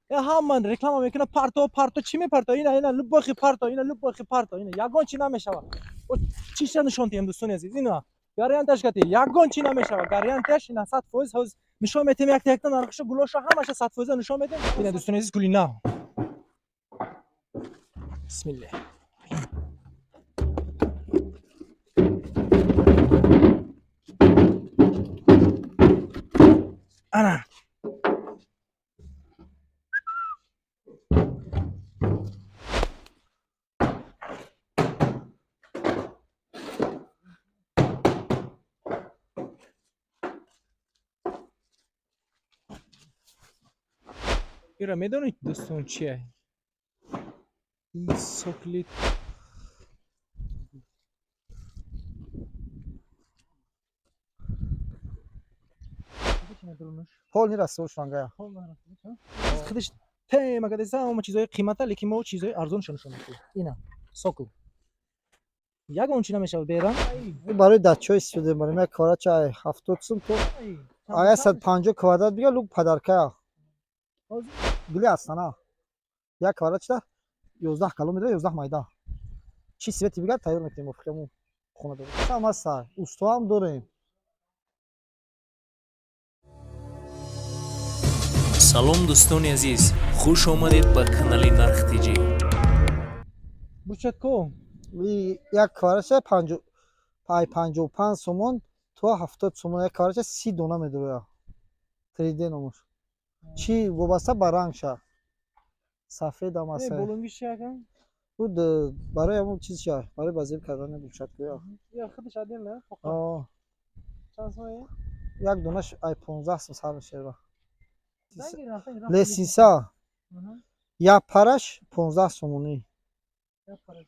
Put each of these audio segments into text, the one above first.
ҳаман реклама мекунад парто чӣ мепарто ина лубохи парто ина лубохи парто ина ягон чӣ намешавад. Чиша нишон диҳем дӯстони азиз ина гарантияш кати ягон чӣ намешавад. Гарантияш ина 100% ҳоз нишон метем якта нархша гулоша ҳамаша 100% нишон метем. Ина дӯстони азиз гули нав. Бисмиллаҳ. Ана ира медонед дӯстон чие? Ин сокли Пол не растут шангая. худш тема каде сама чизои қимата, лекин мо чизои арзоншон нишон медем. Ина сокл. Ягон чӣ намешавад берам. Барои дачаҳо истифода мебарем. Як квадратча 70 сум то. Ага 150 квадрат бига лук падаркая. Гули астана. Як квадратча 11 калон меда 11 майда. Чи свети бига тайёр мекунем офикаму хона дорем. Сама са усто ҳам дорем. салом дӯстони азиз, хуш омадед ба канали Нархтиҷи. Бурчатко Як квадратча 55 сомон то 70 сомон. Як квадратча 30 дона медоя. 3D номуш. Чи вобаста ба рангша. Сафед ҳам аст. болонгиш якам. Буд барои ҳамон чизша, барои базир кардани бурчаткоя. Я худш адил не? Чанд сомон? Як донаш ай 15 сом сар мешава. Данги рафта. Лесинса. Як параш 15 сомони. Як параш?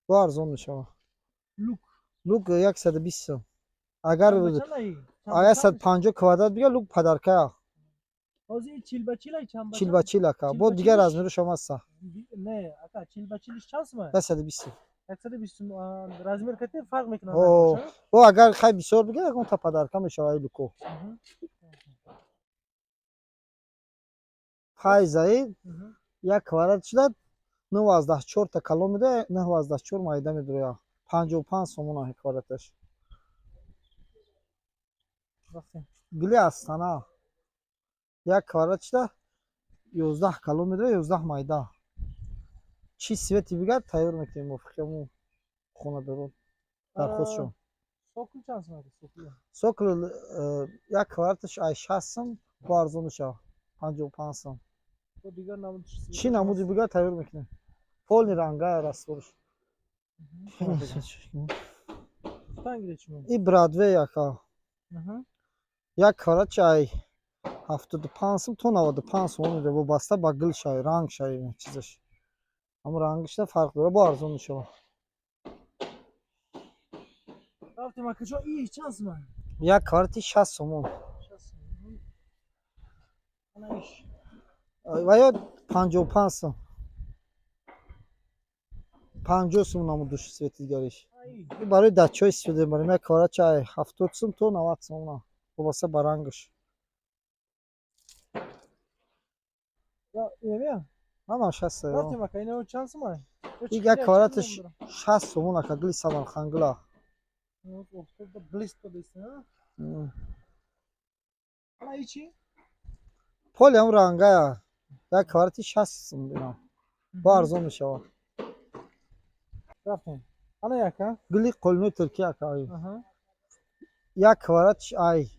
Бо арзон мешава. Лук 120 сом. Агар 150 квадрат бига лук падаркая. Ҳозир чилбачилай чанд? Чилбачила ка. Бо дигар размеру шумо аста. Не, ака чилбачилиш чанд сом? 120. 120 сом. Размер кате фарқ мекунад. Бо агар хай бисёр бига ягон та падарка мешава луко. Хай заид як квадрат шуда 94 та калон меда 94 майда медоя. 55 сомон ах квадраташ. Гули астана. Як квадрат шуда 11 калон меда 11 майда. Чи свети бига тайёр мекунем офикаму хона дорем. Дар худшон. Сокл чанд сом? Сокл як квадраташ ай 60 сом бо арзон мешава. 55 сом. Дигар намуд чи намуди бига тайёр мекунем. Полни ранга растворш. И Брадвей яка. Як квадратча ай 75 сом то 95 сом меда вобаста ба гилшай рангшай чизаш. Ам рангшда фарқ дора бо арзон мешава. Рафтем акачо и чанд сом? Як квадрати 60 сомон. 60 сом. Ана иш. Ва ё 55 сом. 50 сом намудуш свети дигариш. Барои дачаҳо истифода мебарем. Як квадратча 70 сом то 90 сом. Вобаста ба рангаш. Я Ана 60 сом. Рафтем ака ина чанд сом? Як квадраташ 60 сомон ака гли самар хангла. Близко деста. Ана ичи? Поли ам рангая. Як квадрати 60 сом бина. Бо арзон мешава. Рафтем. Ана яка? Гули қулнои туркия ака. Як квадратш ай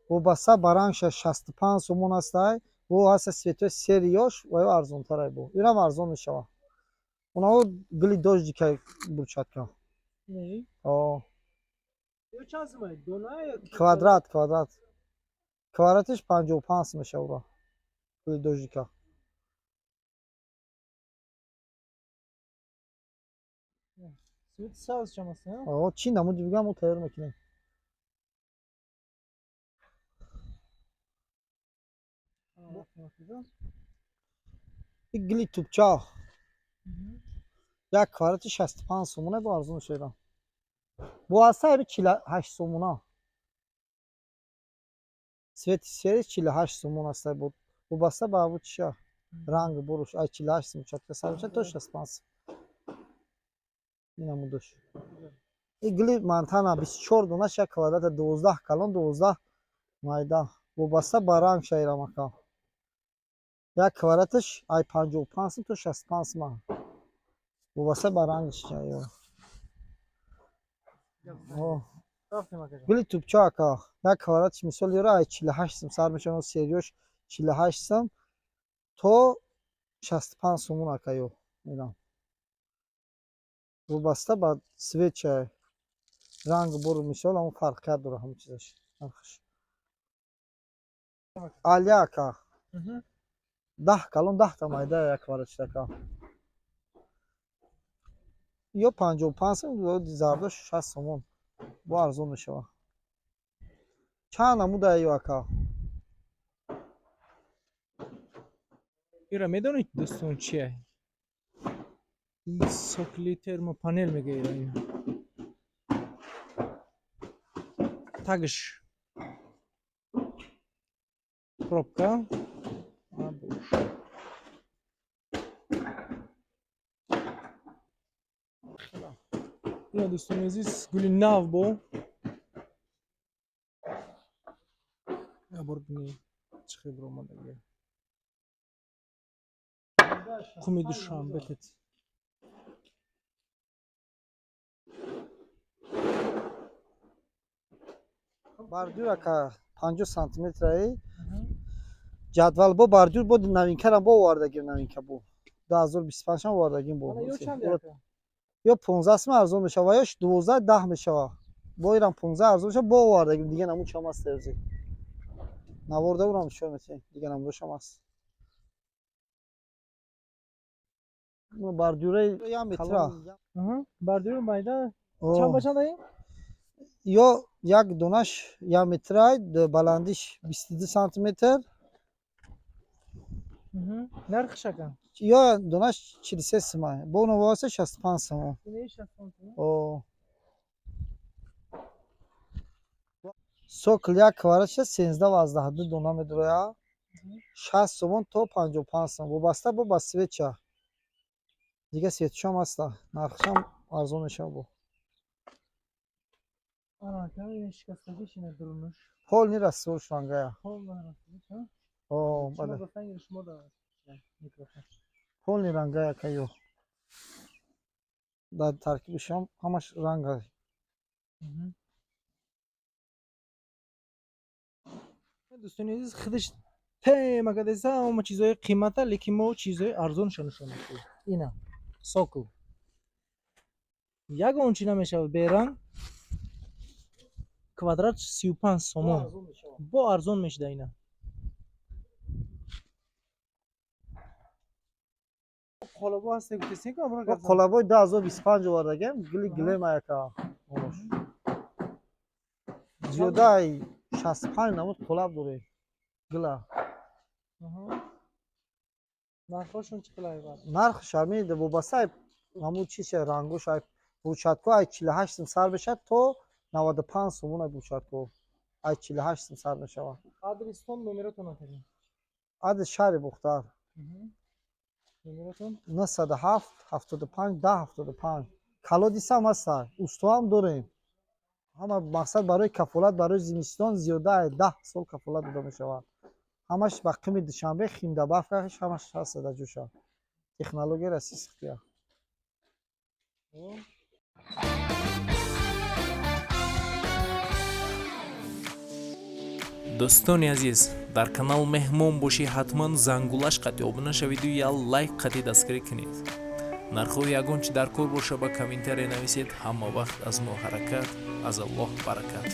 вобаста ба рангша 65 сомон аст ай. Бо ҳаста светои сериёш ва ё арзонтар бо. Инам арзон мешава. Онаҳо гули дождика бурчатка. Не. Ё чанд сом? Дона ё Квадрат. Квадратиш 55 сом мешава. Гули дождика. свет саз чам аст? Чи намуди бига мо тайёр мекунем. И гули тупча. Як квадрати 65 сомона бо арзон шуда. Бо аста 48 сомона. Свети сери 48 сомон аст бо вобаста ба абу чиша ранг буруш ай 48 сум участка сарбиша то 65 сум ина мудош и гили мантана 24 дона ша квадрата 12 калон 12 майда вобаста ба ранг шайрамака як квадраташ ай 55 сум то 65 сум вобаста ба рангиш ё رفتیم آقا جان. гили тупча ака як квадратиш мисол ёра ай 48 сум сар мешавад сериёш 48 сум то 65 сумун ака ё ина вобаста ба свеча ранг буру мисол ҳамун фарқият дора ҳамун чизаш нархаш алия ака 10 калон 10 та майда як квадратиш ака ё 55 сум ё зардош 60 сумун бо арзон мешавад чанд намуда ё ака ایرا میدونید دوستون چیه؟ این سوکلی ترموپانل میگه ایرانی. تگش پروبکا اینا دوستون عزیز گلی ناو بو برو بینی چخی برو ما دیگه کمی دوشم بکت бардюр ака 50 сантиметраи ҷадвал бо бардюр бо навинкарам бо овардагӣ навинка бо 2025 ам овардагим бо ё чанд яка ё 15 сум арзон мешава ё 12 10 мешава бо ирам 15 арзон мешава бо овардагим дига наму чам аст терзи наворда бурам чо метен дига намудошам аст ну бардюраи ям метра бардюр майда чанд ба чанд даи ё як донаш ям метрай баландиш 22 сантиметр нархш ака ё донаш 43 сум бо навоса 65 сум о сокл як квадратша 13-12 дона медроя 60 сум то 55 сум вобаста бо ба свеча дига светшам аста нархшам арзон мешава бо ана ками шикастагиш ина дурунуш пол нирасуш рангая пол нарастагиш ҳа о шумо бале гуфтангир шумо да микрофон пол ни рангая ка ё дар таркибишам ҳамаш ранга دوستان عزیز خودش تم اگر دسته اما چیزای قیمته لیکن ما چیزای ارزون نشون میدیم اینا سوکل یک اون چی نمیشه بیرنگ کوادرات 35 سومون با ارزون میشه اینا قالبا هست گفتین که бо қолабои 2025 овардагем гили гилема яка зиёдаи 65 намуд қолаб дорем гила нархошон чӣ қилай бар нархш ҳамин вобастаи ҳамун чизе рангуш ай бурчатко ай 48 сум сар мешавад то 95 сумун ай бурчатко ай 48 сум сар мешавад адрестон номеротон атарин адрес шаҳри бухтар номеротон 97 75 1075 калодисам ҳаста устоам дорем ҳама мақсад барои кафолат барои зимистон зиёдаи 10 сол кафолат дода мешавад ҳамаш ба қими душанбе химдабафкаш ҳамаш ҳаста дар ҷӯша технология расистия дӯстони азиз дар канал меҳмон бошӣ ҳатман зангулаш қати обуна шавиду я лайк қати дастгирӣ кунед нархҳои ягон чи дар кор боша ба комментария нависед ҳама вақт аз мо ҳаракат аз аллоҳ баракат